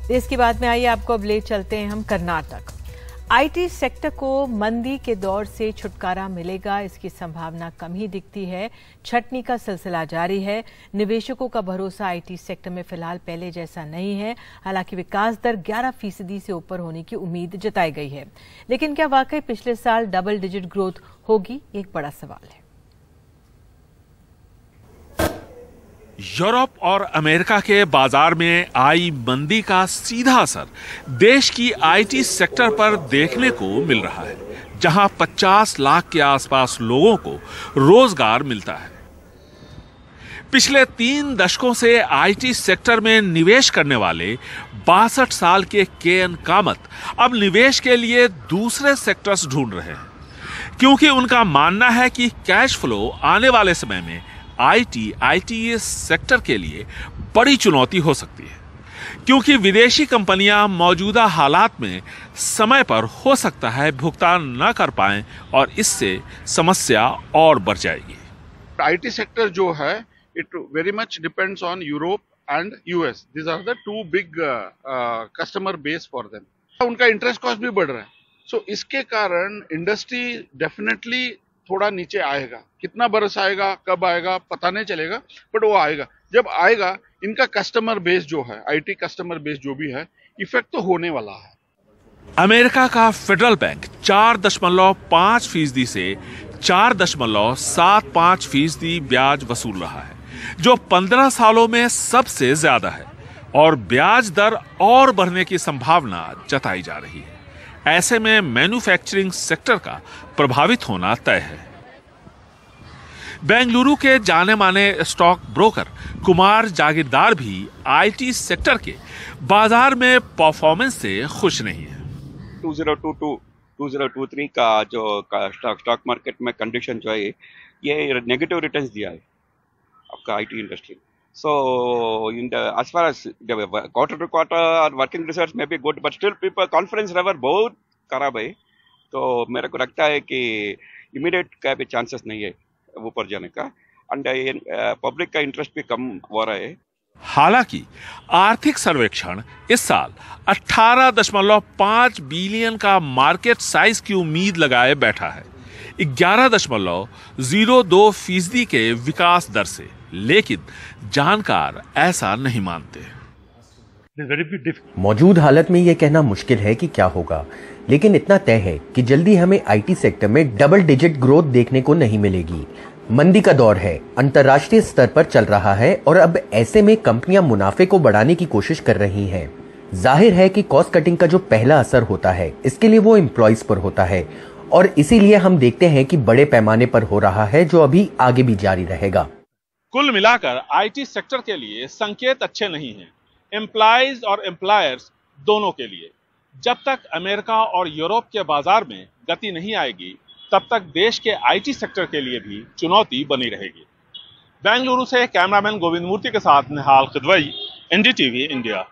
देश की बात में आइए आपको अब ले चलते हैं हम कर्नाटक। आईटी सेक्टर को मंदी के दौर से छुटकारा मिलेगा, इसकी संभावना कम ही दिखती है। छटनी का सिलसिला जारी है। निवेशकों का भरोसा आईटी सेक्टर में फिलहाल पहले जैसा नहीं है। हालांकि विकास दर 11% से ऊपर होने की उम्मीद जताई गई है, लेकिन क्या वाकई पिछले साल डबल डिजिट ग्रोथ होगी, एक बड़ा सवाल है। यूरोप और अमेरिका के बाजार में आई मंदी का सीधा असर देश की आईटी सेक्टर पर देखने को मिल रहा है, जहां 50 लाख के आसपास लोगों को रोजगार मिलता है। पिछले 3 दशकों से आईटी सेक्टर में निवेश करने वाले 62 साल के के.एन. कामत अब निवेश के लिए दूसरे सेक्टर्स ढूंढ रहे हैं, क्योंकि उनका मानना है कि कैश फ्लो आने वाले समय में आईटी सेक्टर के लिए बड़ी चुनौती हो सकती है, क्योंकि विदेशी कंपनियां मौजूदा हालात में समय पर हो सकता है भुगतान न कर पाएं और इससे समस्या और बढ़ जाएगी। आईटी सेक्टर जो है it very much depends on Europe and US. These are the 2 big customer base for them. उनका इंटरेस्ट कॉस्ट भी बढ़ रहा है, सो इसके कारण इंडस्ट्री डेफिनेटली थोड़ा नीचे आएगा। कितना बरस आएगा, कब आएगा पता नहीं चलेगा, बट वो आएगा। जब आएगा इनका कस्टमर बेस जो है, आईटी कस्टमर बेस जो भी है, इफेक्ट तो होने वाला है। अमेरिका का फेडरल बैंक 4.5% से 4.75% ब्याज वसूल रहा है, जो 15 सालों में सबसे ज्यादा है, और ब्याज दर और बढ़ने की संभावना जताई जा रही है। ऐसे में मैन्युफैक्चरिंग सेक्टर का प्रभावित होना तय है। बेंगलुरु के जाने माने स्टॉक ब्रोकर कुमार जागीरदार भी आईटी सेक्टर के बाजार में परफॉर्मेंस से खुश नहीं है। 2022-2023 का जो स्टॉक मार्केट में कंडीशन जो है, ये नेगेटिव रिटर्न्स दिया है आपका IT industry. So, as far as the quarter to quarter working results may be good, but still people confidence level बहुत खराब है। तो मेरे को लगता है कि इमीडिएट का भी चांसेस नहीं है ऊपर जाने का, एंड पब्लिक का इंटरेस्ट भी कम हो रहा है। हालांकि आर्थिक सर्वेक्षण इस साल 18.5 बिलियन का मार्केट साइज की उम्मीद लगाए बैठा है, 11.02% के विकास दर से, लेकिन जानकार ऐसा नहीं मानते। मौजूद हालत में यह कहना मुश्किल है कि क्या होगा, लेकिन इतना तय है कि जल्दी हमें आईटी सेक्टर में डबल डिजिट ग्रोथ देखने को नहीं मिलेगी। मंदी का दौर है, अंतर्राष्ट्रीय स्तर पर चल रहा है, और अब ऐसे में कंपनियां मुनाफे को बढ़ाने की कोशिश कर रही हैं। जाहिर है कि कॉस्ट कटिंग का जो पहला असर होता है, इसके लिए वो एम्प्लॉइज पर होता है, और इसीलिए हम देखते हैं कि बड़े पैमाने पर हो रहा है, जो अभी आगे भी जारी रहेगा। कुल मिलाकर आईटी सेक्टर के लिए संकेत अच्छे नहीं हैं, एम्प्लॉइज और एम्प्लॉयर्स दोनों के लिए। जब तक अमेरिका और यूरोप के बाजार में गति नहीं आएगी, तब तक देश के आईटी सेक्टर के लिए भी चुनौती बनी रहेगी। बेंगलुरु से कैमरामैन गोविंद मूर्ति के साथ निहाल खिदवई, एनडीटीवी इंडिया।